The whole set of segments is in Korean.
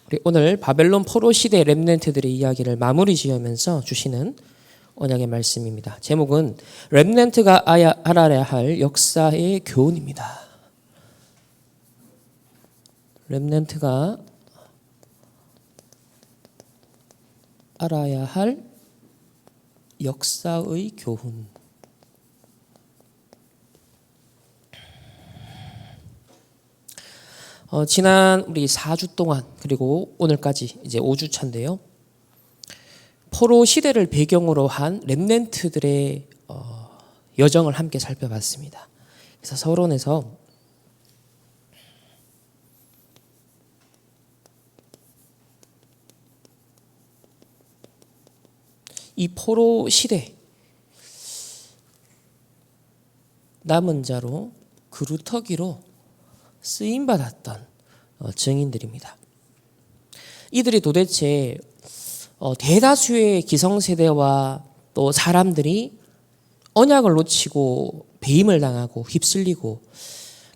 우리 오늘 바벨론 포로 시대 렘넌트들의 이야기를 마무리 지으면서 주시는 언약의 말씀입니다. 제목은 렘넌트가 알아야 할 역사의 교훈입니다. 렘넌트가 알아야 할 역사의 교훈. 지난 우리 4주 동안 그리고 오늘까지 이제 5주 차인데요. 포로 시대를 배경으로 한 렘넌트들의 여정을 함께 살펴봤습니다. 그래서 서론에서 이 포로 시대 남은 자로 그루터기로 쓰임받았던 증인들입니다. 이들이 도대체 대다수의 기성세대와 또 사람들이 언약을 놓치고 배임을 당하고 휩쓸리고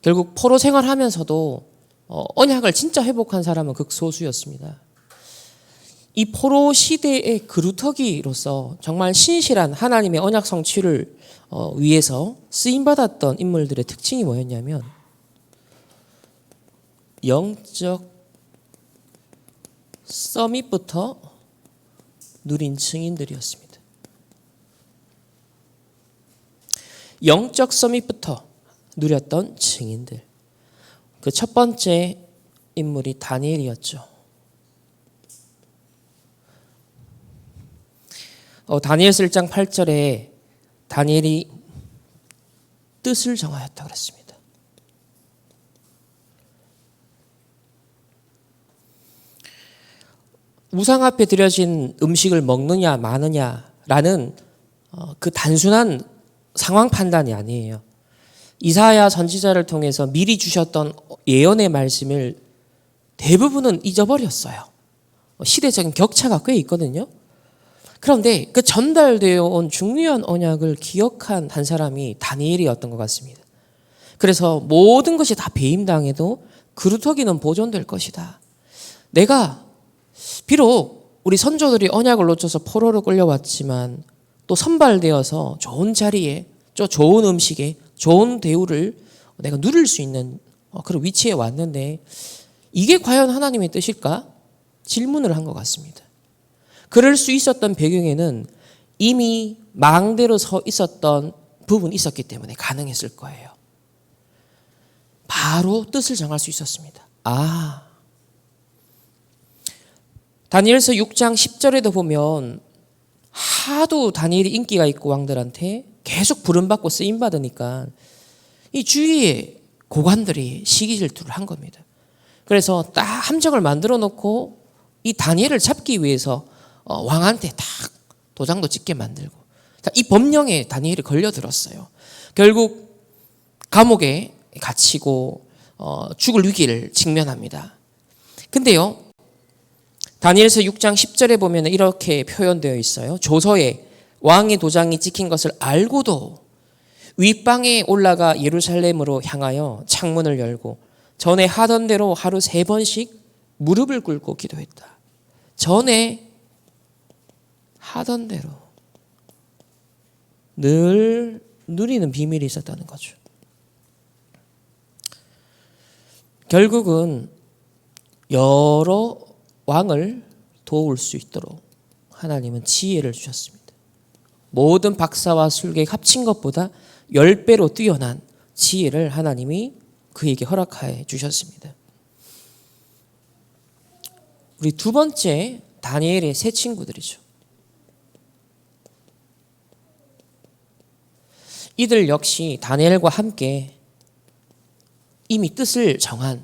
결국 포로 생활하면서도 언약을 진짜 회복한 사람은 극소수였습니다. 이 포로 시대의 그루터기로서 정말 신실한 하나님의 언약 성취를 위해서 쓰임받았던 인물들의 특징이 뭐였냐면 영적 서밋부터 누린 증인들이었습니다. 영적 서밋부터 누렸던 증인들. 그 첫 번째 인물이 다니엘이었죠. 다니엘서 1장 8절에 다니엘이 뜻을 정하였다 그랬습니다. 우상 앞에 드려진 음식을 먹느냐 마느냐라는 그 단순한 상황 판단이 아니에요. 이사야 선지자를 통해서 미리 주셨던 예언의 말씀을 대부분은 잊어버렸어요. 시대적인 격차가 꽤 있거든요. 그런데 그 전달되어 온 중요한 언약을 기억한 한 사람이 다니엘이었던 것 같습니다. 그래서 모든 것이 다 배임당해도 그루터기는 보존될 것이다. 내가 비록 우리 선조들이 언약을 놓쳐서 포로로 끌려왔지만 또 선발되어서 좋은 자리에 또 좋은 음식에 좋은 대우를 내가 누릴 수 있는 그런 위치에 왔는데 이게 과연 하나님의 뜻일까? 질문을 한 것 같습니다. 그럴 수 있었던 배경에는 이미 망대로 서 있었던 부분이 있었기 때문에 가능했을 거예요. 바로 뜻을 정할 수 있었습니다. 다니엘서 6장 10절에도 보면 하도 다니엘이 인기가 있고 왕들한테 계속 부름받고 쓰임받으니까 이 주위의 고관들이 시기질투를 한 겁니다. 그래서 딱 함정을 만들어 놓고 이 다니엘을 잡기 위해서 왕한테 딱 도장도 찍게 만들고 이 법령에 다니엘이 걸려들었어요. 결국 감옥에 갇히고 죽을 위기를 직면합니다. 근데요, 다니엘서 6장 10절에 보면 이렇게 표현되어 있어요. 조서에 왕의 도장이 찍힌 것을 알고도 윗방에 올라가 예루살렘으로 향하여 창문을 열고 전에 하던 대로 하루 3번씩 무릎을 꿇고 기도했다. 전에 하던 대로 늘 누리는 비밀이 있었다는 거죠. 결국은 여러 왕을 도울 수 있도록 하나님은 지혜를 주셨습니다. 모든 박사와 술객 합친 것보다 10배로 뛰어난 지혜를 하나님이 그에게 허락해 주셨습니다. 우리 두 번째 다니엘의 세 친구들이죠. 이들 역시 다니엘과 함께 이미 뜻을 정한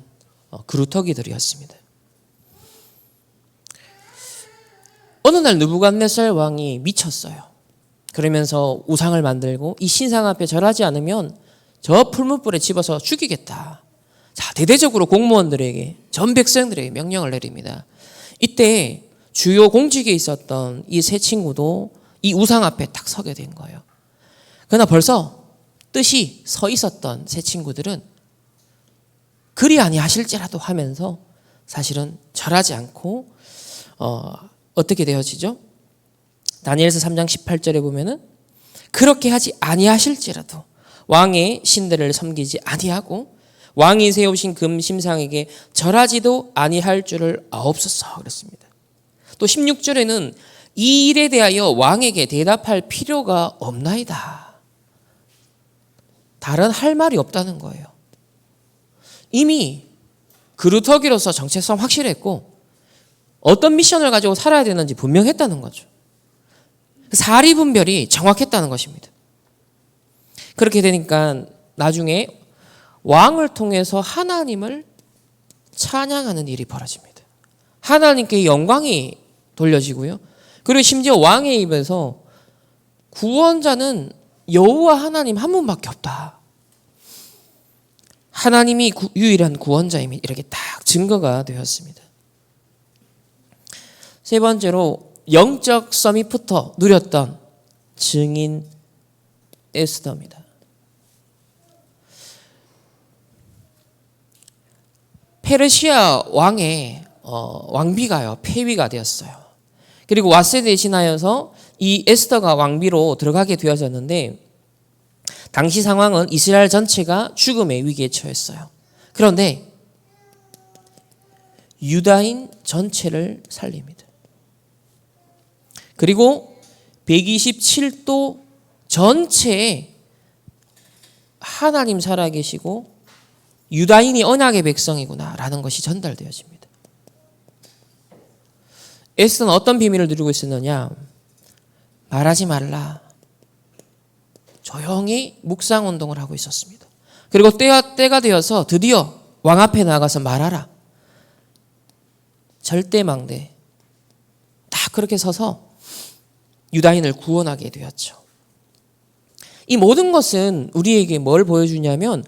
그루터기들이었습니다. 어느 날 느부갓네살 왕이 미쳤어요. 그러면서 우상을 만들고 이 신상 앞에 절하지 않으면 저 풀무불에 집어서 죽이겠다. 자, 대대적으로 공무원들에게 전 백성들에게 명령을 내립니다. 이때 주요 공직에 있었던 이 세 친구도 이 우상 앞에 딱 서게 된 거예요. 그러나 벌써 뜻이 서 있었던 세 친구들은 그리 아니하실지라도 하면서 사실은 절하지 않고 어떻게 되어지죠? 다니엘서 3장 18절에 보면은 그렇게 하지 아니하실지라도 왕의 신들을 섬기지 아니하고 왕이 세우신 금 심상에게 절하지도 아니할 줄을 아옵소서 그랬습니다. 또 16절에는 이 일에 대하여 왕에게 대답할 필요가 없나이다. 다른 할 말이 없다는 거예요. 이미 그루터기로서 정체성 확실했고 어떤 미션을 가지고 살아야 되는지 분명했다는 거죠. 사리 분별이 정확했다는 것입니다. 그렇게 되니까 나중에 왕을 통해서 하나님을 찬양하는 일이 벌어집니다. 하나님께 영광이 돌려지고요. 그리고 심지어 왕의 입에서 구원자는 여호와 하나님 한 분밖에 없다. 하나님이 유일한 구원자임이 이렇게 딱 증거가 되었습니다. 세 번째로 영적 서밋부터 누렸던 증인 에스더입니다. 페르시아 왕의 왕비가요 폐위가 되었어요. 그리고 왓세 대신하여서 이 에스더가 왕비로 들어가게 되어졌는데 당시 상황은 이스라엘 전체가 죽음의 위기에 처했어요. 그런데 유다인 전체를 살립니다. 그리고 127도 전체에 하나님 살아계시고 유다인이 언약의 백성이구나라는 것이 전달되어집니다. 에스더는 어떤 비밀을 누리고 있었느냐? 말하지 말라. 조용히 묵상운동을 하고 있었습니다. 그리고 때가 되어서 드디어 왕 앞에 나가서 말하라. 절대망대. 딱 그렇게 서서 유다인을 구원하게 되었죠. 이 모든 것은 우리에게 뭘 보여주냐면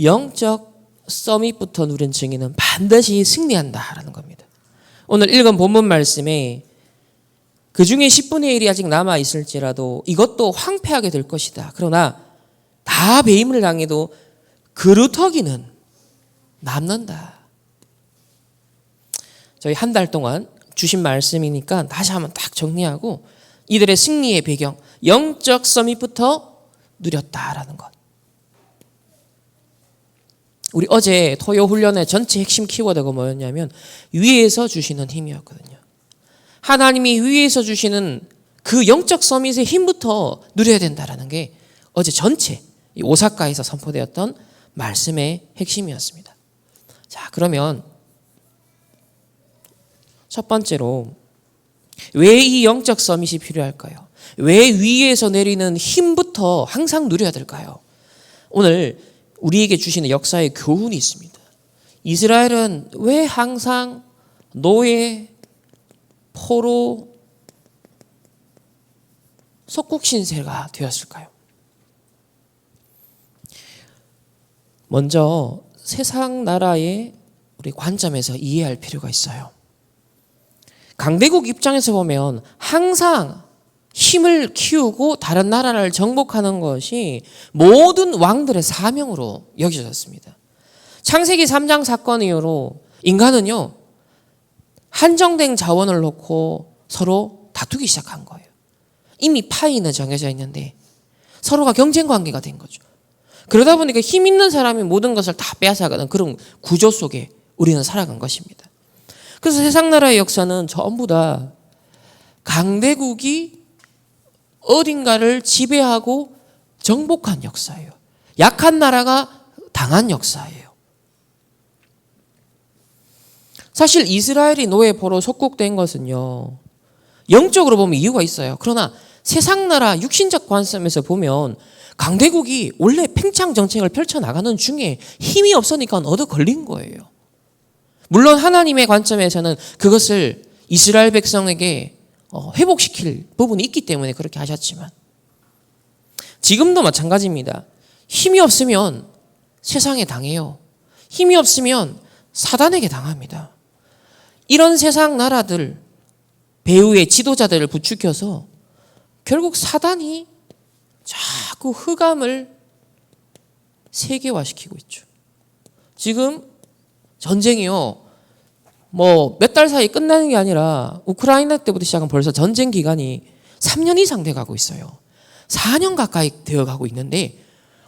영적 서밋부터 누린 증인은 반드시 승리한다라는 겁니다. 오늘 읽은 본문 말씀에 그 중에 10분의 1이 아직 남아 있을지라도 이것도 황폐하게 될 것이다. 그러나 다 배임을 당해도 그루터기는 남는다. 저희 한 달 동안 주신 말씀이니까 다시 한번 딱 정리하고 이들의 승리의 배경, 영적 서밋부터 누렸다라는 것. 우리 어제 토요 훈련의 전체 핵심 키워드가 뭐였냐면 위에서 주시는 힘이었거든요. 하나님이 위에서 주시는 그 영적 서밋의 힘부터 누려야 된다라는 게 어제 전체 이 오사카에서 선포되었던 말씀의 핵심이었습니다. 자, 그러면 첫 번째로 왜 이 영적 서밋이 필요할까요? 왜 위에서 내리는 힘부터 항상 누려야 될까요? 오늘 우리에게 주시는 역사의 교훈이 있습니다. 이스라엘은 왜 항상 노예, 포로, 속국신세가 되었을까요? 먼저 세상 나라의 우리 관점에서 이해할 필요가 있어요. 강대국 입장에서 보면 항상 힘을 키우고 다른 나라를 정복하는 것이 모든 왕들의 사명으로 여겨졌습니다. 창세기 3장 사건 이후로 인간은요 한정된 자원을 놓고 서로 다투기 시작한 거예요. 이미 파이는 정해져 있는데 서로가 경쟁 관계가 된 거죠. 그러다 보니까 힘 있는 사람이 모든 것을 다 빼앗아가는 그런 구조 속에 우리는 살아간 것입니다. 그래서 세상 나라의 역사는 전부 다 강대국이 어딘가를 지배하고 정복한 역사예요. 약한 나라가 당한 역사예요. 사실 이스라엘이 노예포로 속국된 것은요, 영적으로 보면 이유가 있어요. 그러나 세상 나라 육신적 관점에서 보면 강대국이 원래 팽창 정책을 펼쳐나가는 중에 힘이 없으니까 얻어 걸린 거예요. 물론 하나님의 관점에서는 그것을 이스라엘 백성에게 회복시킬 부분이 있기 때문에 그렇게 하셨지만 지금도 마찬가지입니다. 힘이 없으면 세상에 당해요. 힘이 없으면 사단에게 당합니다. 이런 세상 나라들, 배후의 지도자들을 부추겨서 결국 사단이 자꾸 흑암을 세계화시키고 있죠. 지금 전쟁이요, 뭐 몇 달 사이에 끝나는 게 아니라 우크라이나 때부터 시작한 벌써 전쟁 기간이 3년 이상 돼 가고 있어요. 4년 가까이 되어 가고 있는데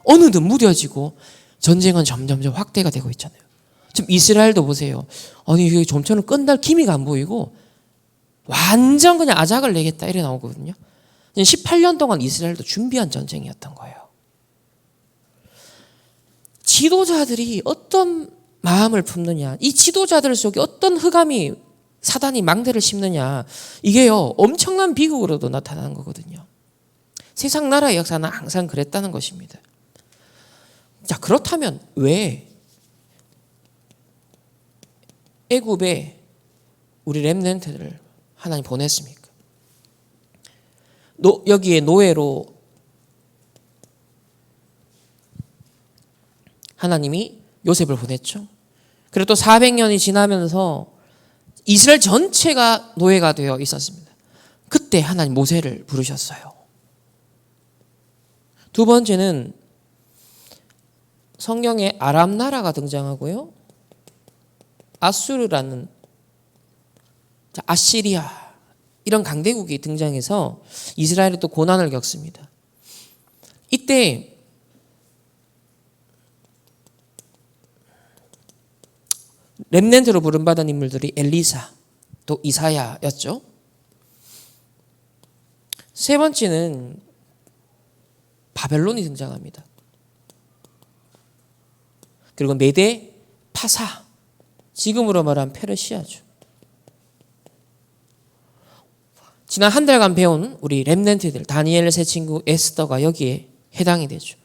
어느덧 무뎌지고 전쟁은 점점 확대가 되고 있잖아요. 지금 이스라엘도 보세요. 아니 이게 좀처럼 끝날 기미가 안 보이고 완전 그냥 아작을 내겠다 이래 나오거든요. 18년 동안 이스라엘도 준비한 전쟁이었던 거예요. 지도자들이 어떤 마음을 품느냐, 이 지도자들 속에 어떤 흑암이 사단이 망대를 심느냐, 이게요 엄청난 비극으로도 나타나는 거거든요. 세상 나라의 역사는 항상 그랬다는 것입니다. 자, 그렇다면 왜 애굽에 우리 렘넌트들을 하나님 보냈습니까? 여기에 노예로 하나님이 요셉을 보냈죠. 그리고 또 400년이 지나면서 이스라엘 전체가 노예가 되어 있었습니다. 그때 하나님 모세를 부르셨어요. 두 번째는 성경에 아람 나라가 등장하고요. 아수르라는 아시리아 이런 강대국이 등장해서 이스라엘이 또 고난을 겪습니다. 이때 렘넌트로 부름받은 인물들이 엘리사, 또 이사야였죠. 세 번째는 바벨론이 등장합니다. 그리고 메대, 파사, 지금으로 말하면 페르시아죠. 지난 한 달간 배운 우리 렘넌트들, 다니엘 세 친구 에스더가 여기에 해당이 되죠.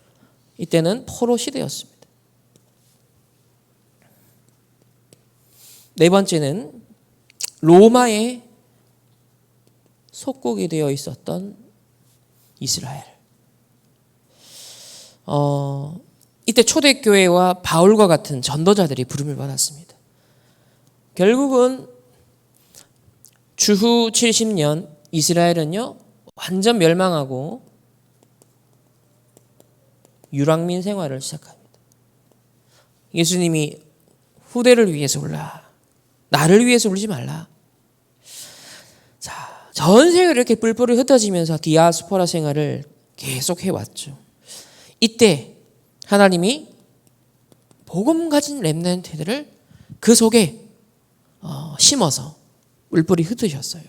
이때는 포로 시대였습니다. 네 번째는 로마의 속국이 되어 있었던 이스라엘. 이때 초대교회와 바울과 같은 전도자들이 부름을 받았습니다. 결국은 주후 70년 이스라엘은요 완전 멸망하고 유랑민 생활을 시작합니다. 예수님이 후대를 위해서 울라, 나를 위해서 울지 말라. 자, 전 세계를 이렇게 뿔뿔이 흩어지면서 디아스포라 생활을 계속 해왔죠. 이때 하나님이 복음 가진 렘넌트들을 그 속에 심어서 뿔뿔이 흩으셨어요.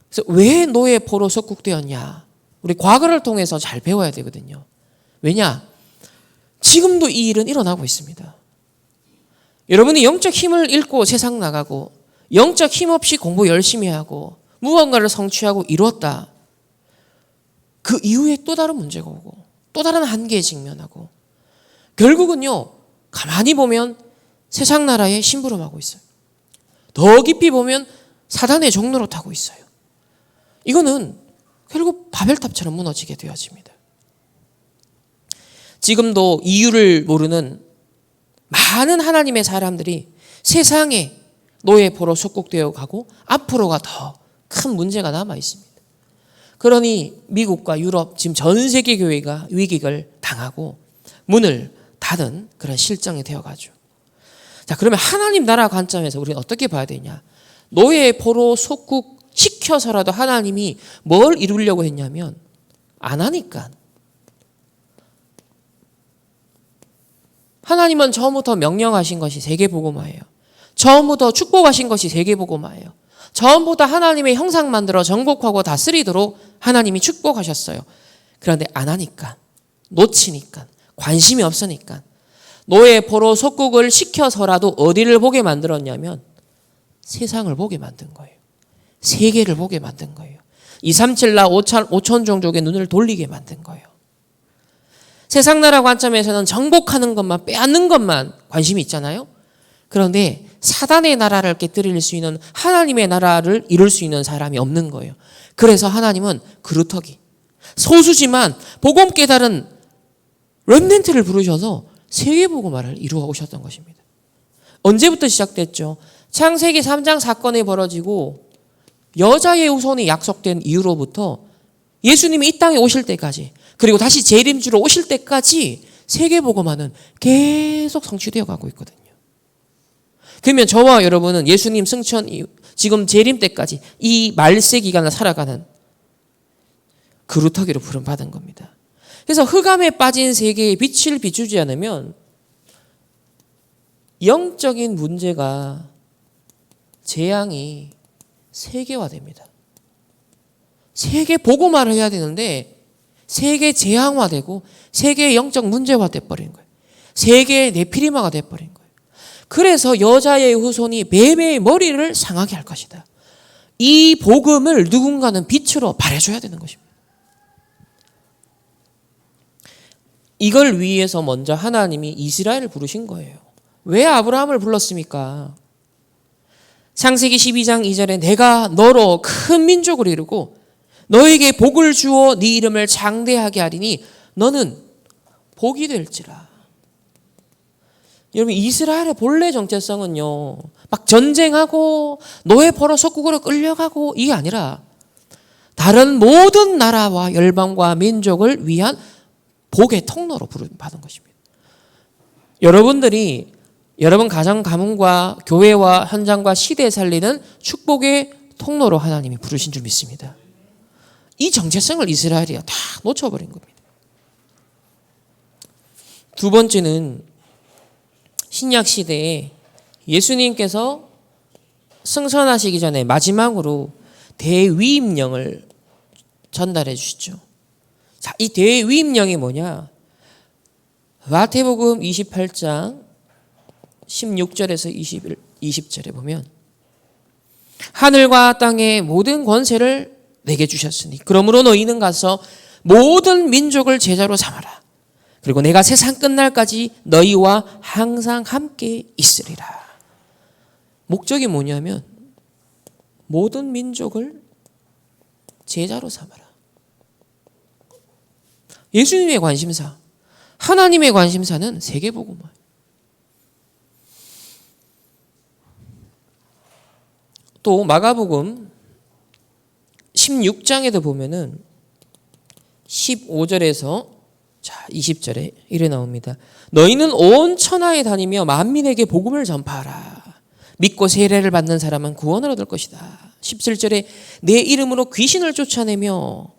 그래서 왜 노예 포로 속국되었냐? 우리 과거를 통해서 잘 배워야 되거든요. 왜냐? 지금도 이 일은 일어나고 있습니다. 여러분이 영적 힘을 잃고 세상 나가고 영적 힘 없이 공부 열심히 하고 무언가를 성취하고 이뤘다. 그 이후에 또 다른 문제가 오고 또 다른 한계에 직면하고 결국은요 가만히 보면 세상 나라에 심부름하고 있어요. 더 깊이 보면 사단의 종로로 타고 있어요. 이거는 결국 바벨탑처럼 무너지게 되어집니다. 지금도 이유를 모르는 많은 하나님의 사람들이 세상에 노예포로 속국되어 가고 앞으로가 더 큰 문제가 남아 있습니다. 그러니 미국과 유럽 지금 전 세계 교회가 위기를 당하고 문을 닫은 그런 실정이 되어가죠. 자, 그러면 하나님 나라 관점에서 우리는 어떻게 봐야 되냐? 노예포로 속국시켜서라도 하나님이 뭘 이루려고 했냐면 안 하니까. 하나님은 처음부터 명령하신 것이 세계복음화예요. 처음부터 축복하신 것이 세계복음화예요. 처음부터 하나님의 형상 만들어 정복하고 다스리도록 하나님이 축복하셨어요. 그런데 안 하니까, 놓치니까, 관심이 없으니까 노예포로 속국을 시켜서라도 어디를 보게 만들었냐면 세상을 보게 만든 거예요. 세계를 보게 만든 거예요. 237나 5천 종족의 눈을 돌리게 만든 거예요. 세상 나라 관점에서는 정복하는 것만, 빼앗는 것만 관심이 있잖아요. 그런데 사단의 나라를 깨뜨릴 수 있는 하나님의 나라를 이룰 수 있는 사람이 없는 거예요. 그래서 하나님은 그루터기, 소수지만 복음 깨달은 렘넌트를 부르셔서 세계복음화를 이루어 오셨던 것입니다. 언제부터 시작됐죠? 창세기 3장 사건이 벌어지고 여자의 후손이 약속된 이후로부터 예수님이 이 땅에 오실 때까지, 그리고 다시 재림주로 오실 때까지 세계복음화는 계속 성취되어 가고 있거든요. 그러면 저와 여러분은 예수님 승천 이후 지금 재림 때까지 이 말세 기간을 살아가는 그루터기로 부름받은 겁니다. 그래서 흑암에 빠진 세계에 빛을 비추지 않으면 영적인 문제가 재앙이 세계화됩니다. 세계 복음화를 해야 되는데 세계 재앙화되고 세계의 영적 문제화 돼버린 거예요. 세계의 네피리마가 돼버린 거예요. 그래서 여자의 후손이 뱀의 머리를 상하게 할 것이다. 이 복음을 누군가는 빛으로 발해줘야 되는 것입니다. 이걸 위해서 먼저 하나님이 이스라엘을 부르신 거예요. 왜 아브라함을 불렀습니까? 창세기 12장 2절에 내가 너로 큰 민족을 이루고 너에게 복을 주어 네 이름을 장대하게 하리니 너는 복이 될지라. 여러분 이스라엘의 본래 정체성은요 막 전쟁하고 노예 포로 속국으로 끌려가고 이게 아니라 다른 모든 나라와 열방과 민족을 위한 복의 통로로 부름받은 것입니다. 여러분들이 여러분 가정 가문과 교회와 현장과 시대에 살리는 축복의 통로로 하나님이 부르신 줄 믿습니다. 이 정체성을 이스라엘이 다 놓쳐버린 겁니다. 두 번째는 신약 시대에 예수님께서 승선하시기 전에 마지막으로 대위임령을 전달해 주시죠. 자, 이 대위임령이 뭐냐? 마태복음 28장 16절에서 20절에 보면 하늘과 땅의 모든 권세를 내게 주셨으니 그러므로 너희는 가서 모든 민족을 제자로 삼아라. 그리고 내가 세상 끝날까지 너희와 항상 함께 있으리라. 목적이 뭐냐면 모든 민족을 제자로 삼아라. 예수님의 관심사, 하나님의 관심사는 세계복음화. 또 마가복음 16장에도 보면은 15절에서 20절에 이래 나옵니다. 너희는 온 천하에 다니며 만민에게 복음을 전파하라. 믿고 세례를 받는 사람은 구원을 얻을 것이다. 17절에 내 이름으로 귀신을 쫓아내며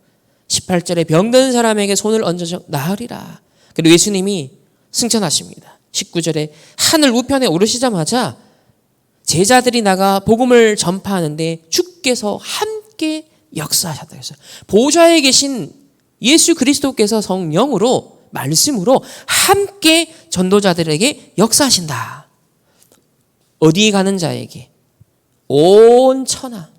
18절에 병든 사람에게 손을 얹어서 나으리라. 그리고 예수님이 승천하십니다. 19절에 하늘 우편에 오르시자마자 제자들이 나가 복음을 전파하는데 주께서 함께 역사하셨다. 그래서 보좌에 계신 예수 그리스도께서 성령으로 말씀으로 함께 전도자들에게 역사하신다. 어디에 가는 자에게? 온 천하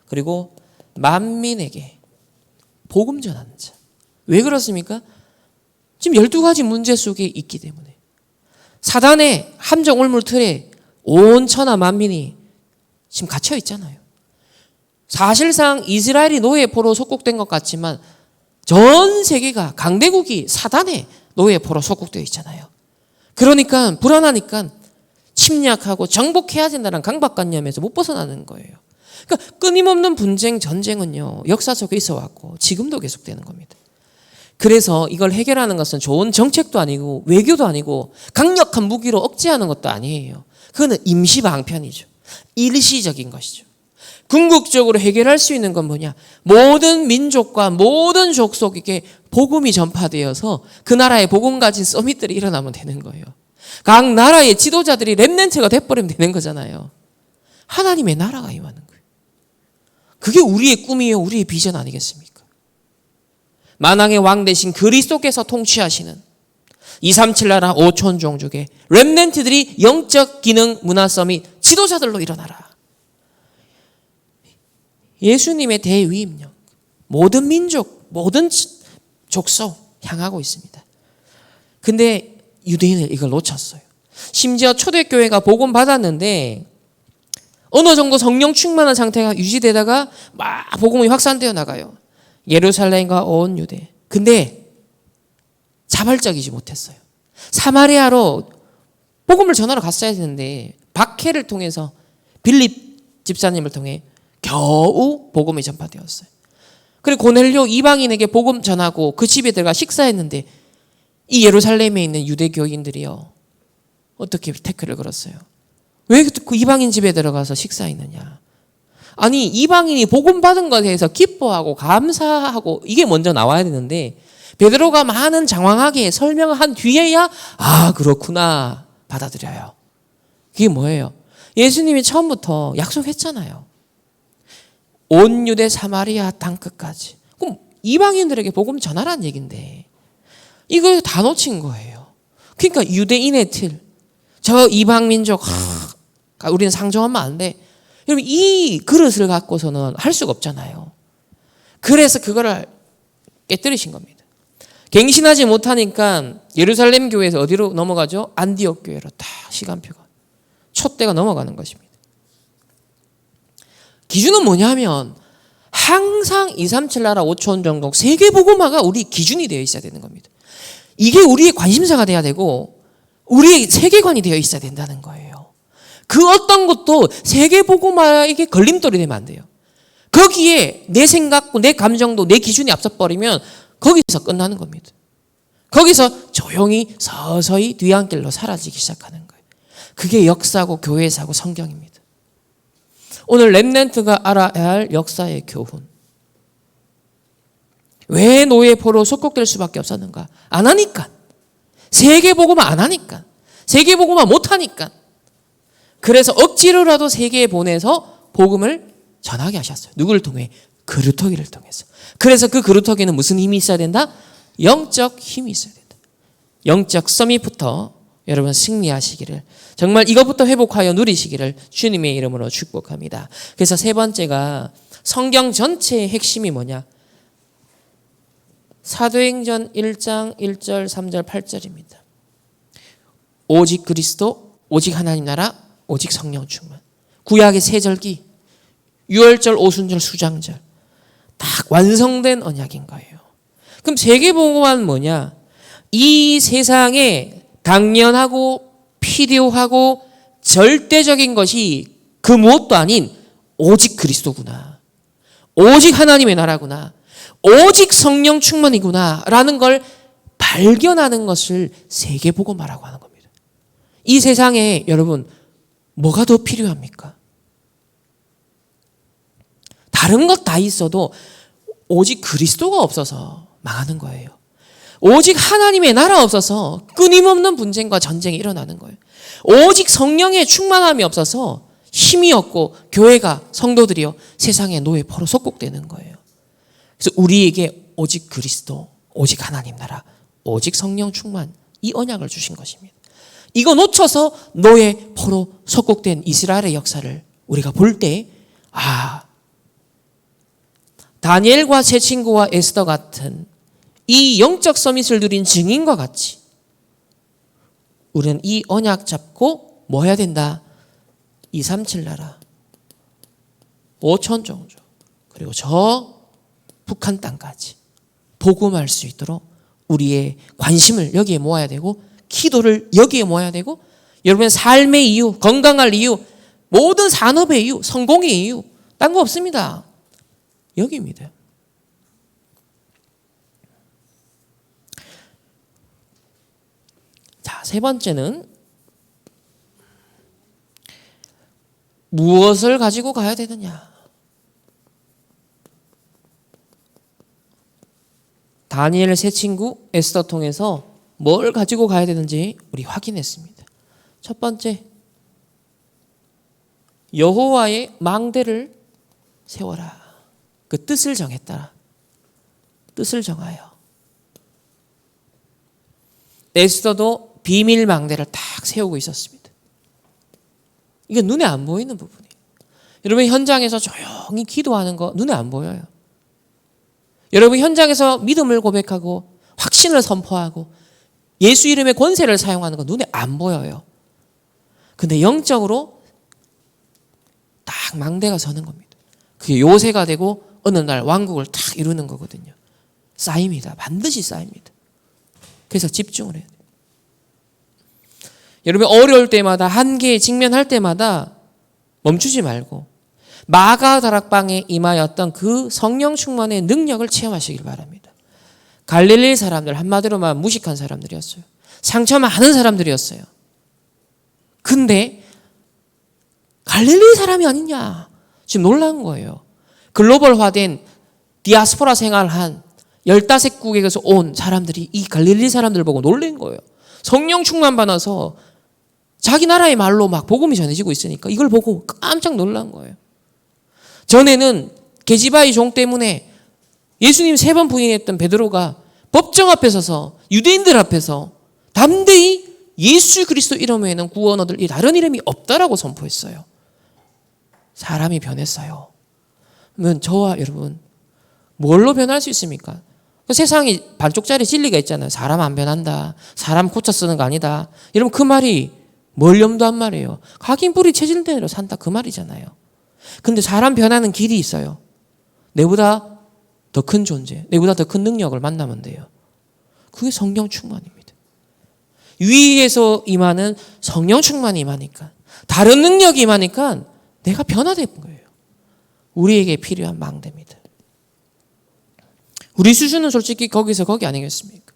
그리고 만민에게 복음 전하는 자. 왜 그렇습니까? 지금 12가지 문제 속에 있기 때문에 사단의 함정 올물 틀에 온 천하 만민이 지금 갇혀 있잖아요. 사실상 이스라엘이 노예포로 속국된 것 같지만 전 세계가 강대국이 사단의 노예포로 속국되어 있잖아요. 그러니까 불안하니까 침략하고 정복해야 된다는 강박관념에서 못 벗어나는 거예요. 그러니까 끊임없는 분쟁, 전쟁은요 역사 속에 있어 왔고 지금도 계속되는 겁니다. 그래서 이걸 해결하는 것은 좋은 정책도 아니고 외교도 아니고 강력한 무기로 억제하는 것도 아니에요. 그거는 임시방편이죠. 일시적인 것이죠. 궁극적으로 해결할 수 있는 건 뭐냐? 모든 민족과 모든 족속에게 복음이 전파되어서 그 나라에 복음 가진 서밋들이 일어나면 되는 거예요. 각 나라의 지도자들이 렘넌트가 돼버리면 되는 거잖아요. 하나님의 나라가 임하는 거예요. 그게 우리의 꿈이에요. 우리의 비전 아니겠습니까? 만왕의 왕 대신 그리스도께서 통치하시는 237 나라 5천 종족의 렘넌트들이 영적 기능 문화 서밋 지도자들로 일어나라. 예수님의 대위임령, 모든 민족, 모든 족속 향하고 있습니다. 근데 유대인은 이걸 놓쳤어요. 심지어 초대교회가 복음 받았는데 어느 정도 성령 충만한 상태가 유지되다가 막 복음이 확산되어 나가요. 예루살렘과 온 유대. 근데 자발적이지 못했어요. 사마리아로 복음을 전하러 갔어야 되는데 박해를 통해서 빌립 집사님을 통해 겨우 복음이 전파되었어요. 그리고 고넬료 이방인에게 복음 전하고 그 집에 들어가 식사했는데 이 예루살렘에 있는 유대 교인들이요 어떻게 태클을 걸었어요? 왜 그 이방인 집에 들어가서 식사했느냐? 아니, 이방인이 복음 받은 것에 대해서 기뻐하고 감사하고 이게 먼저 나와야 되는데 베드로가 많은 장황하게 설명한 뒤에야 그렇구나 받아들여요. 그게 뭐예요? 예수님이 처음부터 약속했잖아요. 온 유대 사마리아 땅끝까지. 그럼 이방인들에게 복음 전하라는 얘기인데 이걸 다 놓친 거예요. 그러니까 유대인의 틀, 저 이방 민족, 우리는 상종하면 안 돼. 여러분, 이 그릇을 갖고서는 할 수가 없잖아요. 그래서 그거를 깨뜨리신 겁니다. 갱신하지 못하니까 예루살렘 교회에서 어디로 넘어가죠? 안디옥 교회로 다 시간표가 촛대가 넘어가는 것입니다. 기준은 뭐냐면 항상 237 나라 5천 종족 세계복음화가 우리 기준이 되어 있어야 되는 겁니다. 이게 우리의 관심사가 돼야 되고 우리의 세계관이 되어 있어야 된다는 거예요. 그 어떤 것도 세계복음화에게 걸림돌이 되면 안 돼요. 거기에 내 생각도 내 감정도 내 기준이 앞서버리면 거기서 끝나는 겁니다. 거기서 조용히 서서히 뒤안길로 사라지기 시작하는 거예요. 그게 역사고 교회사고 성경입니다. 오늘 렘넌트가 알아야 할 역사의 교훈. 왜 노예 포로 속국될 수밖에 없었는가? 안 하니까. 세계복음화 안 하니까. 세계복음화 못 하니까. 그래서 억지로라도 세계에 보내서 복음을 전하게 하셨어요. 누구를 통해? 그루터기를 통해서. 그래서 그 그루터기는 무슨 힘이 있어야 된다? 영적 힘이 있어야 된다. 영적 서밋부터 여러분 승리하시기를, 정말 이것부터 회복하여 누리시기를 주님의 이름으로 축복합니다. 그래서 세 번째가 성경 전체의 핵심이 뭐냐? 사도행전 1장 1절 3절 8절입니다. 오직 그리스도, 오직 하나님 나라, 오직 성령 충만. 구약의 세절기, 유월절, 오순절, 수장절 딱 완성된 언약인 거예요. 그럼 세계복음화는 뭐냐? 이 세상에 당연하고 필요하고 절대적인 것이 그 무엇도 아닌 오직 그리스도구나. 오직 하나님의 나라구나. 오직 성령 충만이구나 라는 걸 발견하는 것을 세계복음화라고 하는 겁니다. 이 세상에 여러분 뭐가 더 필요합니까? 다른 것 다 있어도 오직 그리스도가 없어서 망하는 거예요. 오직 하나님의 나라 없어서 끊임없는 분쟁과 전쟁이 일어나는 거예요. 오직 성령의 충만함이 없어서 힘이 없고 교회가 성도들이요 세상의 노예 포로 속국되는 거예요. 그래서 우리에게 오직 그리스도, 오직 하나님 나라, 오직 성령 충만 이 언약을 주신 것입니다. 이거 놓쳐서 노예 포로 속국된 이스라엘의 역사를 우리가 볼 때 다니엘과 세 친구와 에스더 같은 이 영적 서밋을 누린 증인과 같이 우리는 이 언약 잡고 뭐 해야 된다? 237 나라 5천 종족 그리고 저 북한 땅까지 복음할 수 있도록 우리의 관심을 여기에 모아야 되고 기도를 여기에 모아야 되고 여러분의 삶의 이유, 건강할 이유, 모든 산업의 이유, 성공의 이유 딴 거 없습니다. 여기입니다. 자, 세 번째는 무엇을 가지고 가야 되느냐? 다니엘 세 친구 에스더 통해서 뭘 가지고 가야 되는지 우리 확인했습니다. 첫 번째, 여호와의 망대를 세워라. 그 뜻을 정했다. 뜻을 정하여. 에스더도 비밀 망대를 딱 세우고 있었습니다. 이게 눈에 안 보이는 부분이에요. 여러분 현장에서 조용히 기도하는 거 눈에 안 보여요. 여러분 현장에서 믿음을 고백하고 확신을 선포하고 예수 이름의 권세를 사용하는 거 눈에 안 보여요. 근데 영적으로 딱 망대가 서는 겁니다. 그게 요새가 되고 어느 날 왕국을 딱 이루는 거거든요. 쌓입니다. 반드시 쌓입니다. 그래서 집중을 해야 돼요. 여러분 어려울 때마다 한계에 직면할 때마다 멈추지 말고 마가 다락방에 임하였던 그 성령 충만의 능력을 체험하시길 바랍니다. 갈릴리 사람들 한마디로 말하면 무식한 사람들이었어요. 상처 많은 사람들이었어요. 근데 갈릴리 사람이 아니냐. 지금 놀란 거예요. 글로벌화된 디아스포라 생활한 15국에서 온 사람들이 이 갈릴리 사람들 보고 놀란 거예요. 성령 충만 받아서 자기 나라의 말로 막 복음이 전해지고 있으니까 이걸 보고 깜짝 놀란 거예요. 전에는 게지바의 종 때문에 예수님 3번 부인했던 베드로가 법정 앞에 서서 유대인들 앞에서 담대히 예수 그리스도 이름 외에는 구원 얻을 다른 이름이 없다라고 선포했어요. 사람이 변했어요. 그러면 저와 여러분 뭘로 변할 수 있습니까? 세상에 반쪽짜리 진리가 있잖아요. 사람 안 변한다. 사람 고쳐 쓰는 거 아니다. 여러분 그 말이 뭘 염두한 말이에요. 각인 뿌리 체질 대로 산다 그 말이잖아요. 근데 사람 변하는 길이 있어요. 내보다 더 큰 존재, 내보다 더 큰 능력을 만나면 돼요. 그게 성령 충만입니다. 위에서 임하는 성령 충만이 임하니까 다른 능력이 임하니까 내가 변화된 거예요. 우리에게 필요한 망대입니다. 우리 수준은 솔직히 거기서 거기 아니겠습니까?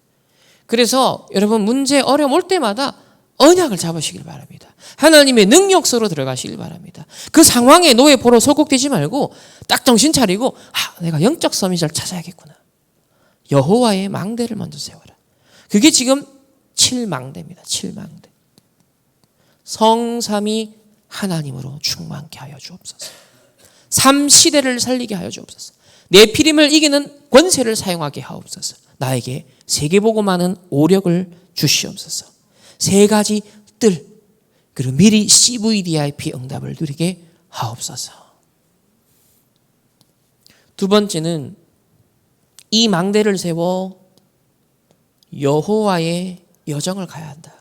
그래서 여러분 문제 어려움 올 때마다 언약을 잡으시길 바랍니다. 하나님의 능력서로 들어가시길 바랍니다. 그 상황에 노예포로 소극되지 말고 딱 정신 차리고 내가 영적 서밋을 찾아야겠구나. 여호와의 망대를 먼저 세워라. 그게 지금 7망대입니다. 7망대. 성삼위 하나님으로 충만케 하여 주옵소서. 3시대를 살리게 하여 주옵소서. 네피림을 이기는 권세를 사용하게 하옵소서. 나에게 세계보고만은 오력을 주시옵소서. 3가지 뜰 그리고 미리 CVDIP 응답을 누리게 하옵소서. 두 번째는 이 망대를 세워 여호와의 여정을 가야 한다.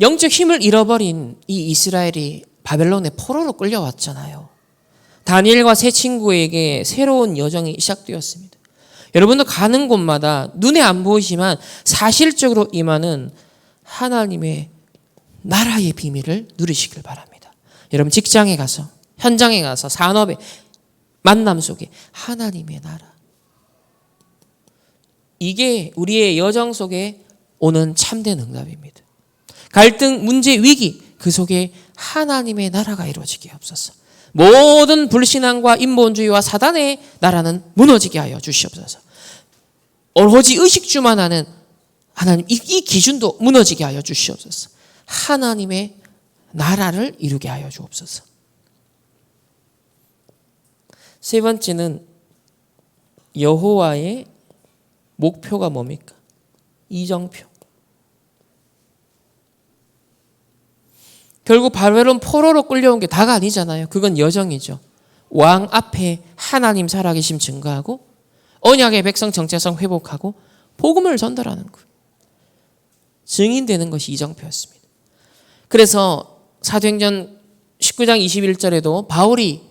영적 힘을 잃어버린 이 이스라엘이 바벨론의 포로로 끌려왔잖아요. 다니엘과 세 친구에게 새로운 여정이 시작되었습니다. 여러분도 가는 곳마다 눈에 안 보이지만 사실적으로 임하는 하나님의 나라의 비밀을 누리시길 바랍니다. 여러분 직장에 가서 현장에 가서 산업의 만남 속에 하나님의 나라, 이게 우리의 여정 속에 오는 참된 응답입니다. 갈등, 문제, 위기 그 속에 하나님의 나라가 이루어지게 하옵소서. 모든 불신앙과 인본주의와 사단의 나라는 무너지게 하여 주시옵소서. 오로지 의식주만 하는 하나님 이 기준도 무너지게 하여 주시옵소서. 하나님의 나라를 이루게 하여 주옵소서. 세 번째는 여호와의 목표가 뭡니까? 이정표. 결국 바벨론 포로로 끌려온 게 다가 아니잖아요. 그건 여정이죠. 왕 앞에 하나님 살아계심 증거하고 언약의 백성 정체성 회복하고 복음을 전달하는 거예요. 증인되는 것이 이정표였습니다. 그래서 사도행전 19장 21절에도 바울이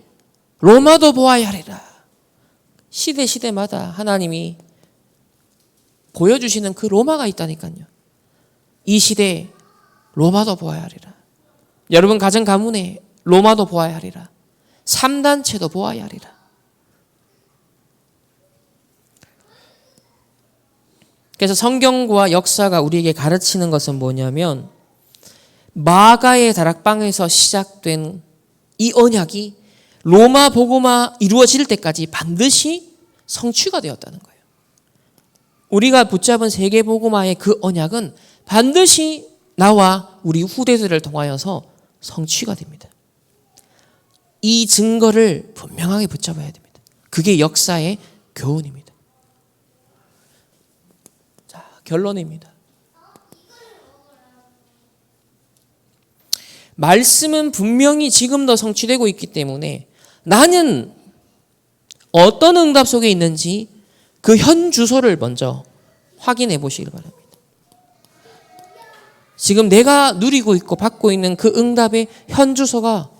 로마도 보아야 하리라. 시대마다 하나님이 보여주시는 그 로마가 있다니까요. 이 시대에 로마도 보아야 하리라. 여러분 가정 가문에 로마도 보아야 하리라. 3단체도 보아야 하리라. 그래서 성경과 역사가 우리에게 가르치는 것은 뭐냐면 마가의 다락방에서 시작된 이 언약이 로마 복음화 이루어질 때까지 반드시 성취가 되었다는 거예요. 우리가 붙잡은 세계 복음화의 그 언약은 반드시 나와 우리 후대들을 통하여서 성취가 됩니다. 이 증거를 분명하게 붙잡아야 됩니다. 그게 역사의 교훈입니다. 자, 결론입니다. 말씀은 분명히 지금도 성취되고 있기 때문에 나는 어떤 응답 속에 있는지 그 현 주소를 먼저 확인해 보시길 바랍니다. 지금 내가 누리고 있고 받고 있는 그 응답의 현 주소가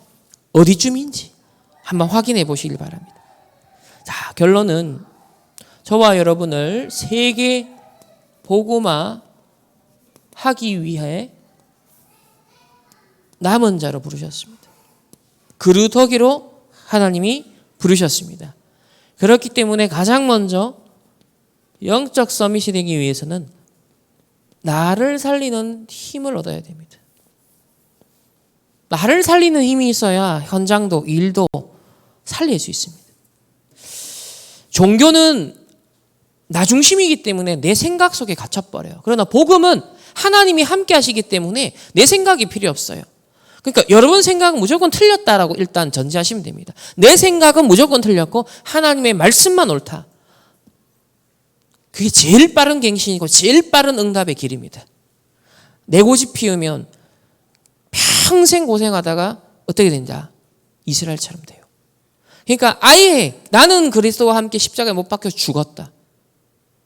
어디쯤인지 한번 확인해 보시길 바랍니다. 자, 결론은 저와 여러분을 세계 복음화 하기 위해 남은 자로 부르셨습니다. 그루터기로 하나님이 부르셨습니다. 그렇기 때문에 가장 먼저 영적 서밋이 되기 위해서는 나를 살리는 힘을 얻어야 됩니다. 나를 살리는 힘이 있어야 현장도 일도 살릴 수 있습니다. 종교는 나 중심이기 때문에 내 생각 속에 갇혀버려요. 그러나 복음은 하나님이 함께 하시기 때문에 내 생각이 필요 없어요. 그러니까 여러분 생각은 무조건 틀렸다라고 일단 전제하시면 됩니다. 내 생각은 무조건 틀렸고 하나님의 말씀만 옳다. 그게 제일 빠른 갱신이고 제일 빠른 응답의 길입니다. 내 고집 피우면 평생 고생하다가 어떻게 된다? 이스라엘처럼 돼요. 그러니까 아예 나는 그리스도와 함께 십자가에 못 박혀 죽었다.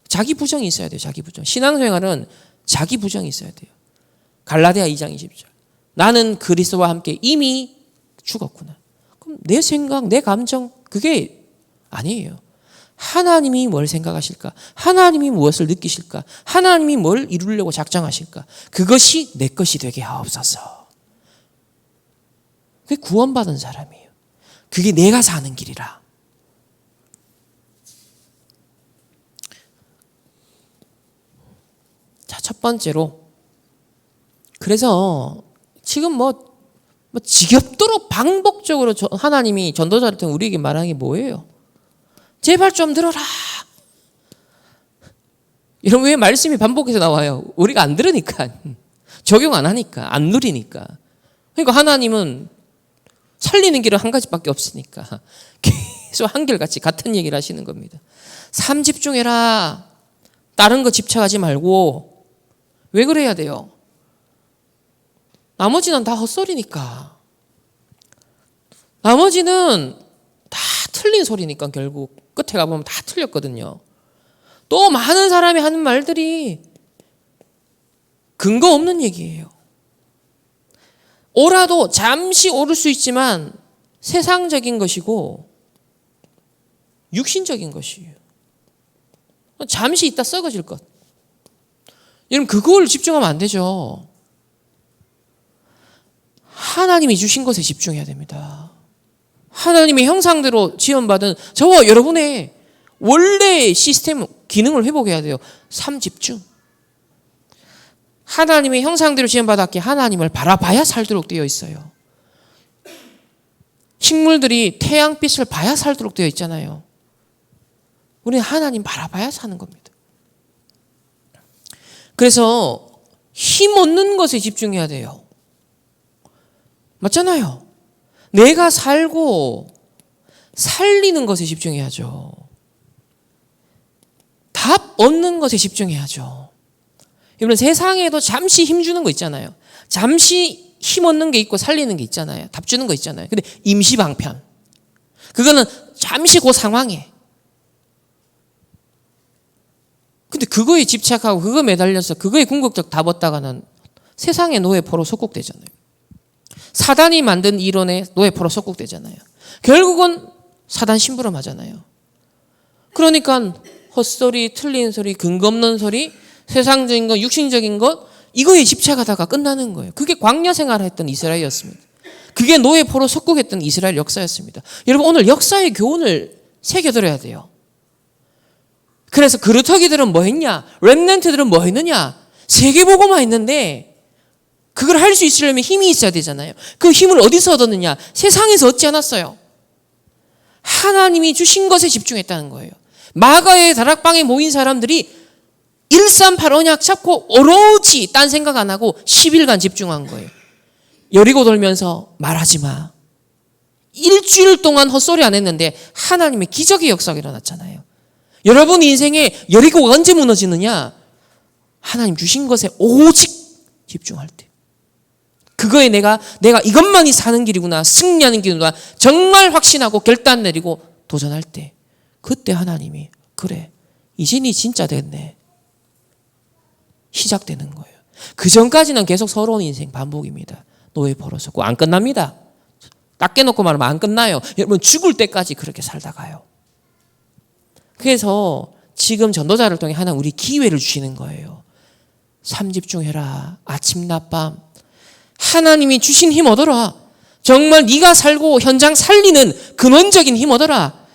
자기 부정이 있어야 돼요. 자기 부정. 신앙생활은 자기 부정이 있어야 돼요. 갈라디아 2장 20절. 나는 그리스도와 함께 이미 죽었구나. 그럼 내 생각, 내 감정 그게 아니에요. 하나님이 뭘 생각하실까? 하나님이 무엇을 느끼실까? 하나님이 뭘 이루려고 작정하실까? 그것이 내 것이 되게 하옵소서. 그게 구원받은 사람이에요. 그게 내가 사는 길이라. 자, 첫 번째로 그래서 지금 뭐 지겹도록 반복적으로 하나님이 전도자를 통해 우리에게 말하는 게 뭐예요? 제발 좀 들어라. 이런 왜 말씀이 반복해서 나와요? 우리가 안 들으니까, 적용 안 하니까, 안 누리니까. 그러니까 하나님은 살리는 길은 한 가지밖에 없으니까 계속 한결같이 같은 얘기를 하시는 겁니다. 삶 집중해라. 다른 거 집착하지 말고. 왜 그래야 돼요? 나머지는 다 헛소리니까. 나머지는 다 틀린 소리니까 결국 끝에 가보면 다 틀렸거든요. 또 많은 사람이 하는 말들이 근거 없는 얘기예요. 오라도 잠시 오를 수 있지만 세상적인 것이고 육신적인 것이에요. 잠시 있다 썩어질 것. 여러분 그걸 집중하면 안 되죠. 하나님이 주신 것에 집중해야 됩니다. 하나님의 형상대로 지원받은 저와 여러분의 원래 시스템 기능을 회복해야 돼요. 삶 집중. 하나님의 형상대로 지원받았기에 하나님을 바라봐야 살도록 되어 있어요. 식물들이 태양빛을 봐야 살도록 되어 있잖아요. 우리는 하나님 바라봐야 사는 겁니다. 그래서 힘 얻는 것에 집중해야 돼요. 맞잖아요. 내가 살고 살리는 것에 집중해야죠. 답 얻는 것에 집중해야죠. 여러분 세상에도 잠시 힘주는 거 있잖아요. 잠시 힘 얻는 게 있고 살리는 게 있잖아요. 답 주는 거 있잖아요. 근데 임시방편. 그거는 잠시 그 상황에. 근데 그거에 집착하고 그거 매달려서 그거에 궁극적 답 얻다가는 세상의 노예포로 속국되잖아요. 사단이 만든 이론에 노예포로 속국되잖아요. 결국은 사단 심부름하잖아요. 그러니까 헛소리, 틀린 소리, 근거 없는 소리, 세상적인 것, 육신적인 것 이거에 집착하다가 끝나는 거예요. 그게 광야 생활을 했던 이스라엘이었습니다. 그게 노예포로 속국했던 이스라엘 역사였습니다. 여러분 오늘 역사의 교훈을 새겨들어야 돼요. 그래서 그루터기들은 뭐 했냐? 렘넌트들은 뭐 했느냐? 세계복음화 했는데 그걸 할 수 있으려면 힘이 있어야 되잖아요. 그 힘을 어디서 얻었느냐? 세상에서 얻지 않았어요. 하나님이 주신 것에 집중했다는 거예요. 마가의 다락방에 모인 사람들이 138 언약 잡고 오로지 딴 생각 안 하고 10일간 집중한 거예요. 여리고 돌면서 말하지 마. 일주일 동안 헛소리 안 했는데 하나님의 기적의 역사가 일어났잖아요. 여러분 인생에 여리고가 언제 무너지느냐? 하나님 주신 것에 오직 집중할 때. 그거에 내가 이것만이 사는 길이구나, 승리하는 길이구나 정말 확신하고 결단 내리고 도전할 때 그때 하나님이 그래 이제 니 진짜 됐네 시작되는 거예요. 그 전까지는 계속 서러운 인생 반복입니다. 노예 벌어졌고 안 끝납니다. 딱 깨놓고 말하면 안 끝나요. 여러분 죽을 때까지 그렇게 살다가요. 그래서 지금 전도자를 통해 하나님 우리 기회를 주시는 거예요. 삶 집중해라. 아침 낮밤 하나님이 주신 힘 얻어라. 정말 네가 살고 현장 살리는 근원적인 힘 얻어라.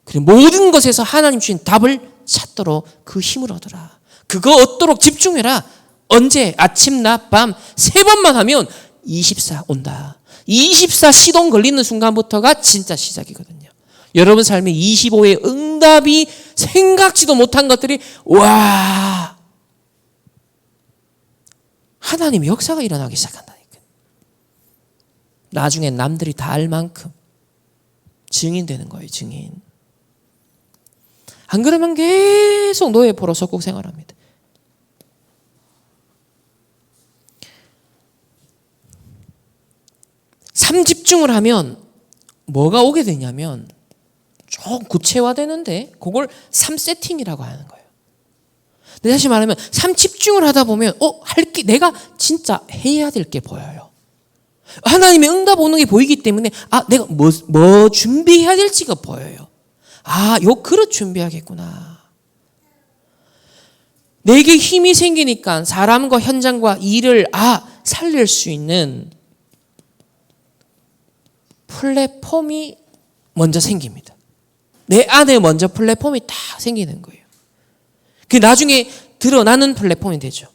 그리고 모든 것에서 하나님 주신 답을 찾도록 그 힘을 얻어라. 그거 얻도록 집중해라. 언제? 아침, 낮, 밤 3번만 하면 24 온다. 24 시동 걸리는 순간부터가 진짜 시작이거든요. 여러분 삶에 25의 응답이 생각지도 못한 것들이 와, 하나님의 역사가 일어나기 시작한다니까. 나중에 남들이 다 알 만큼 증인되는 거예요. 증인. 안 그러면 계속 노예포로 속국 생활합니다. 삼집중을 하면 뭐가 오게 되냐면 좀 구체화되는데 그걸 3세팅이라고 하는 거예요. 근데 다시 말하면 3집중을 하다 보면 할 게 내가 진짜 해야 될 게 보여요. 하나님의 응답 오는 게 보이기 때문에 내가 뭐 준비해야 될지가 보여요. 요 그릇 준비하겠구나. 내게 힘이 생기니까 사람과 현장과 일을 살릴 수 있는 플랫폼이 먼저 생깁니다. 내 안에 먼저 플랫폼이 딱 생기는 거예요. 그 나중에 드러나는 플랫폼이 되죠.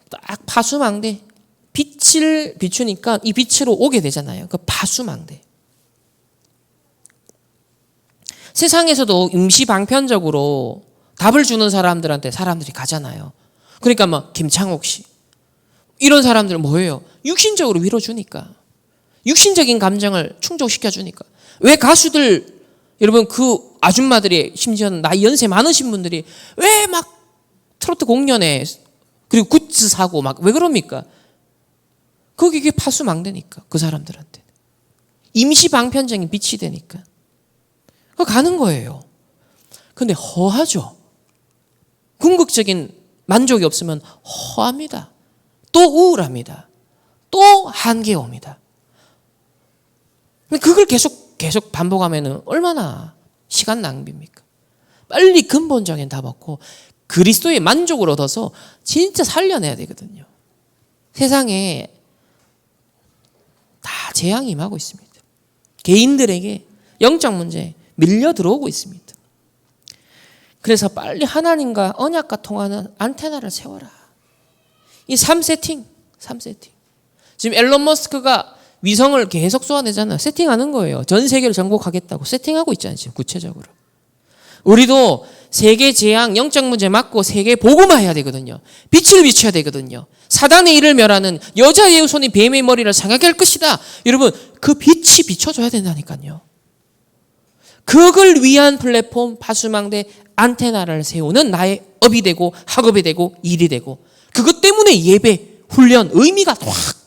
딱 파수망대. 빛을 비추니까 이 빛으로 오게 되잖아요. 그 파수망대. 세상에서도 임시방편적으로 답을 주는 사람들한테 사람들이 가잖아요. 그러니까 막 김창옥 씨 이런 사람들은 뭐예요? 육신적으로 위로주니까. 육신적인 감정을 충족시켜주니까. 왜 가수들 여러분 그 아줌마들이 심지어는 나이 연세 많으신 분들이 왜 막 트로트 공연에 그리고 굿즈 사고 막 왜 그럽니까? 그게 파수망대니까 그 사람들한테. 임시방편적인 빛이 되니까. 가는 거예요. 근데 허하죠. 궁극적인 만족이 없으면 허합니다. 또 우울합니다. 또 한계 옵니다. 그걸 계속 반복하면 얼마나 시간 낭비입니까? 빨리 근본적인 답 얻고 그리스도의 만족을 얻어서 진짜 살려내야 되거든요. 세상에 다 재앙이 임하고 있습니다. 개인들에게 영적 문제 밀려 들어오고 있습니다. 그래서 빨리 하나님과 언약과 통하는 안테나를 세워라. 이 3세팅. 지금 앨런 머스크가 위성을 계속 쏘아내잖아요. 세팅하는 거예요. 전 세계를 정복하겠다고 세팅하고 있잖아요. 지금 구체적으로. 우리도 세계 재앙, 영적 문제 막고 세계 복음화해야 되거든요. 빛을 비춰야 되거든요. 사단의 일을 멸하는 여자의 후손이 뱀의 머리를 상하게 할 것이다. 여러분 그 빛이 비춰줘야 된다니까요. 그걸 위한 플랫폼 파수망대 안테나를 세우는 나의 업이 되고 학업이 되고 일이 되고 그것 때문에 예배, 훈련, 의미가 확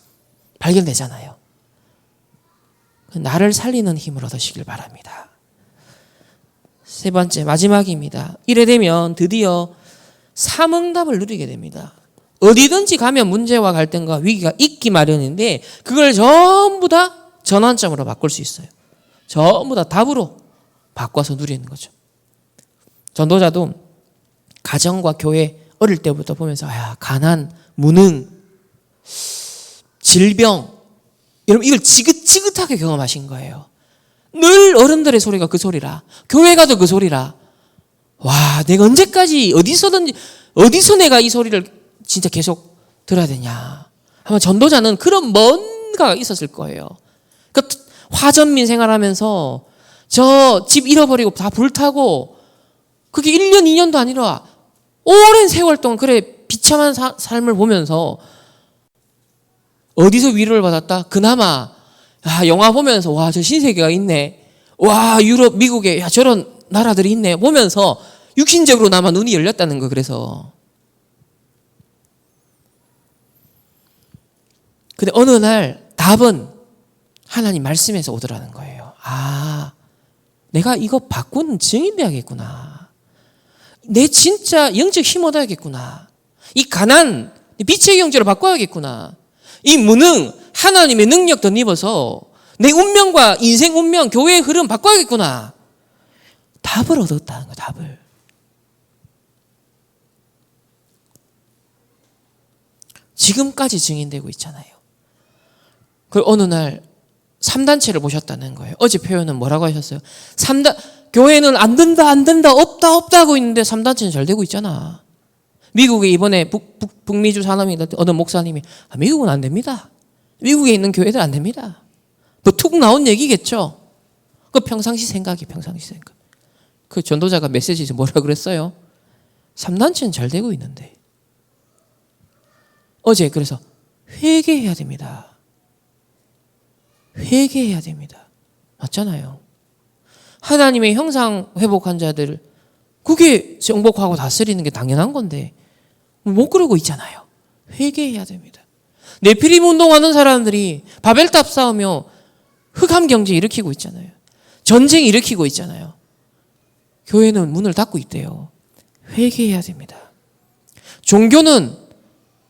발견되잖아요. 나를 살리는 힘을 얻으시길 바랍니다. 세 번째 마지막입니다. 이래 되면 드디어 삼응답을 누리게 됩니다. 어디든지 가면 문제와 갈등과 위기가 있기 마련인데 그걸 전부 다 전환점으로 바꿀 수 있어요. 전부 다 답으로 바꿔서 누리는 거죠. 전도자도 가정과 교회 어릴 때부터 보면서 가난, 무능, 질병 여러분 이걸 지긋지긋하게 경험하신 거예요. 늘 어른들의 소리가 그 소리라. 교회 가도 그 소리라. 와, 내가 언제까지 어디서 내가 이 소리를 진짜 계속 들어야 되냐. 아마 전도자는 그런 뭔가가 있었을 거예요. 그러니까 화전민 생활하면서 저 집 잃어버리고 다 불타고 그게 1년, 2년도 아니라 오랜 세월 동안 그래 비참한 삶을 보면서 어디서 위로를 받았다? 그나마 영화 보면서 와, 저 신세계가 있네. 와, 유럽, 미국에 저런 나라들이 있네. 보면서 육신적으로나마 눈이 열렸다는 거. 그래서 근데 어느 날 답은 하나님 말씀에서 오더라는 거예요. 내가 이거 바꾸는 증인 돼야겠구나. 내 진짜 영적 힘 얻어야겠구나. 이 가난, 빛의 경제로 바꿔야겠구나. 이 무능, 하나님의 능력 덧입어서 내 운명과 인생 운명, 교회의 흐름 바꿔야겠구나. 답을 얻었다는 거야, 답을. 지금까지 증인되고 있잖아요. 그 어느 날 3단체를 보셨다는 거예요. 어제 표현은 뭐라고 하셨어요? 교회는 안 된다, 없다고 있는데 3단체는 잘 되고 있잖아. 미국에 이번에 북미주 산업이 어느 목사님이 미국은 안 됩니다. 미국에 있는 교회들 안 됩니다. 뭐 툭 나온 얘기겠죠. 그 평상시 생각. 그 전도자가 메시지에서 뭐라 그랬어요? 3단체는 잘 되고 있는데. 어제 그래서 회개해야 됩니다. 회개해야 됩니다. 맞잖아요. 하나님의 형상 회복한 자들 그게 정복하고 다스리는 게 당연한 건데 못 그러고 있잖아요. 회개해야 됩니다. 네피림 운동하는 사람들이 바벨탑 쌓으며 흑암 경제 일으키고 있잖아요. 전쟁 일으키고 있잖아요. 교회는 문을 닫고 있대요. 회개해야 됩니다. 종교는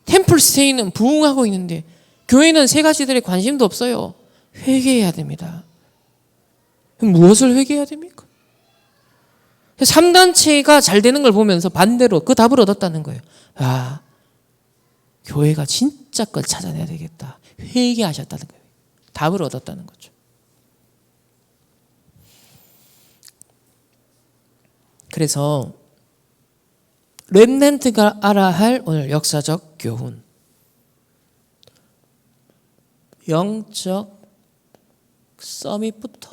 템플스테이는 부흥하고 있는데 교회는 세 가지들에 관심도 없어요. 회개해야 됩니다. 무엇을 회개해야 됩니까? 3단체가 잘 되는 걸 보면서 반대로 그 답을 얻었다는 거예요. 아, 교회가 진짜 걸 찾아내야 되겠다. 회개하셨다는 거예요. 답을 얻었다는 거죠. 그래서 렘넌트가 알아야 할 오늘 역사적 교훈. 영적 서밋부터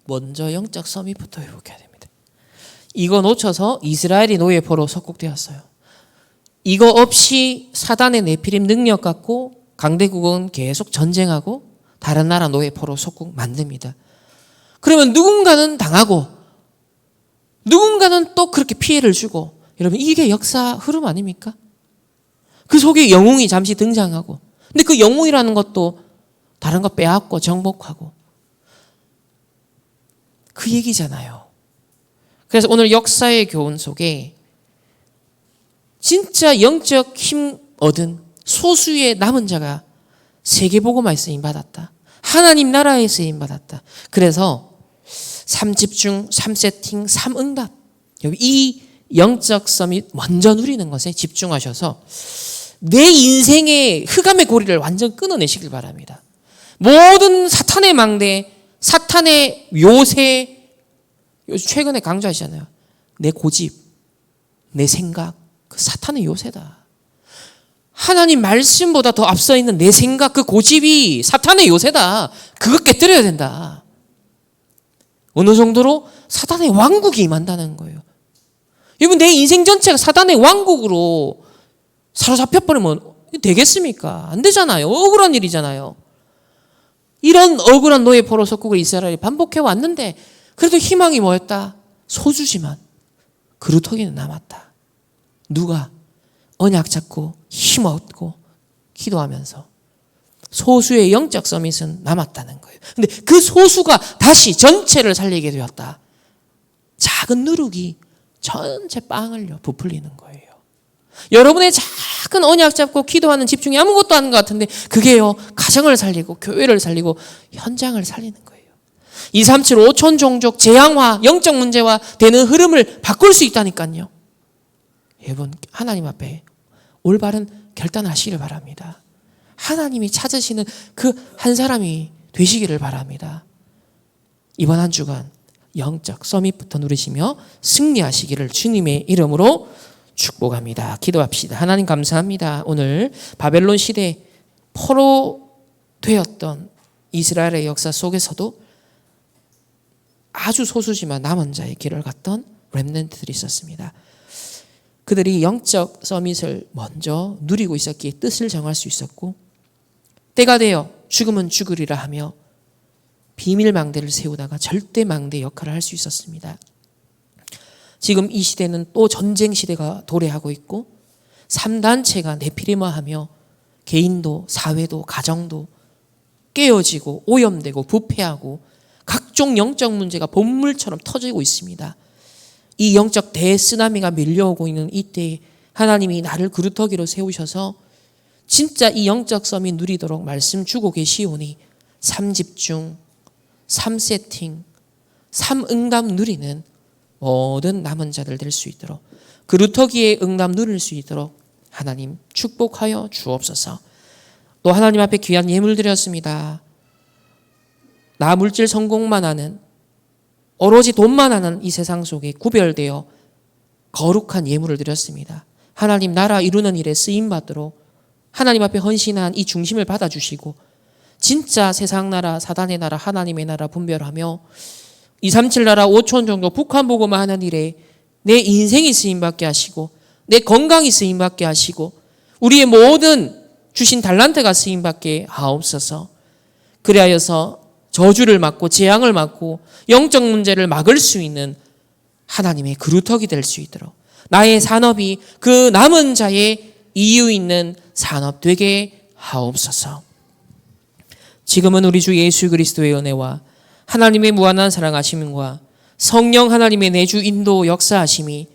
먼저 영적 서밋부터 회복해야 됩니다. 이거 놓쳐서 이스라엘이 노예포로 속국되었어요. 이거 없이 사단의 네피림 능력 갖고 강대국은 계속 전쟁하고 다른 나라 노예포로 속국 만듭니다. 그러면 누군가는 당하고 누군가는 또 그렇게 피해를 주고 여러분 이게 역사 흐름 아닙니까? 그 속에 영웅이 잠시 등장하고 근데 그 영웅이라는 것도 다른 거 빼앗고 정복하고 그 얘기잖아요. 그래서 오늘 역사의 교훈 속에 진짜 영적 힘 얻은 소수의 남은 자가 세계복음화에 쓰임받았다. 하나님 나라에 쓰임받았다. 그래서 3집중, 3세팅, 3응답 여기 이 영적 서밋 먼저 누리는 것에 집중하셔서 내 인생의 흑암의 고리를 완전 끊어내시길 바랍니다. 모든 사탄의 망대, 사탄의 요새, 최근에 강조하시잖아요. 내 고집, 내 생각, 그 사탄의 요새다. 하나님 말씀보다 더 앞서 있는 내 생각, 그 고집이 사탄의 요새다. 그거 깨뜨려야 된다. 어느 정도로 사탄의 왕국이 임한다는 거예요. 여러분 내 인생 전체가 사탄의 왕국으로 사로잡혀버리면 되겠습니까? 안 되잖아요. 억울한 일이잖아요. 이런 억울한 노예 포로 속국을 이스라엘이 반복해 왔는데 그래도 희망이 뭐였다? 소주지만 그루터기는 남았다. 누가? 언약 잡고 힘 얻고 기도하면서 소수의 영적 서밋은 남았다는 거예요. 근데 그 소수가 다시 전체를 살리게 되었다. 작은 누룩이 전체 빵을 부풀리는 거예요. 여러분의 작은 언약 잡고 기도하는 집중이 아무것도 아닌 것 같은데 그게요 가정을 살리고 교회를 살리고 현장을 살리는 거예요. 237 5천 종족 재앙화 영적 문제화 되는 흐름을 바꿀 수 있다니까요. 여러분 하나님 앞에 올바른 결단하시기를 바랍니다. 하나님이 찾으시는 그 한 사람이 되시기를 바랍니다. 이번 한 주간 영적 서밋부터 누리시며 승리하시기를 주님의 이름으로 축복합니다. 기도합시다. 하나님 감사합니다. 오늘 바벨론 시대 포로 되었던 이스라엘의 역사 속에서도 아주 소수지만 남은 자의 길을 갔던 렘넌트들이 있었습니다. 그들이 영적 서밋을 먼저 누리고 있었기에 뜻을 정할 수 있었고 때가 되어 죽으면 죽으리라 하며 비밀 망대를 세우다가 절대 망대 역할을 할 수 있었습니다. 지금 이 시대는 또 전쟁 시대가 도래하고 있고 3단체가 네피림화하며 개인도 사회도 가정도 깨어지고 오염되고 부패하고 각종 영적 문제가 본물처럼 터지고 있습니다. 이 영적 대쓰나미가 밀려오고 있는 이때에 하나님이 나를 그루터기로 세우셔서 진짜 이 영적 서밋 누리도록 말씀 주고 계시오니 3집중, 3세팅, 3응답 누리는 모든 남은 자들 될 수 있도록 그루터기의 응답 누릴 수 있도록 하나님 축복하여 주옵소서. 또 하나님 앞에 귀한 예물 드렸습니다. 나 물질 성공만 하는 오로지 돈만 하는 이 세상 속에 구별되어 거룩한 예물을 드렸습니다. 하나님 나라 이루는 일에 쓰임받도록 하나님 앞에 헌신한 이 중심을 받아주시고 진짜 세상 나라, 사단의 나라, 하나님의 나라 분별하며 237 나라 5천 정도 북한 복음화 하는 일에 내 인생이 쓰임받게 하시고 내 건강이 쓰임받게 하시고 우리의 모든 주신 달란트가 쓰임받게 하옵소서. 그리하여서 저주를 막고 재앙을 막고 영적 문제를 막을 수 있는 하나님의 그루터기 될 수 있도록 나의 산업이 그 남은 자의 이유 있는 산업 되게 하옵소서. 지금은 우리 주 예수 그리스도의 은혜와 하나님의 무한한 사랑하심과 성령 하나님의 내주 인도 역사하심이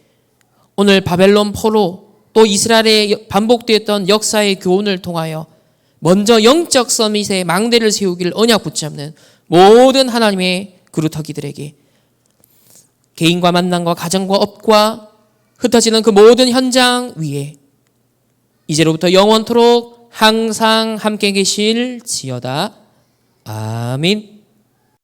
오늘 바벨론 포로 또 이스라엘에 반복되었던 역사의 교훈을 통하여 먼저 영적 서밋에 망대를 세우기를 언약 붙잡는 모든 하나님의 그루터기들에게 개인과 만남과 가정과 업과 흩어지는 그 모든 현장 위에 이제로부터 영원토록 항상 함께 계실지어다. 아멘.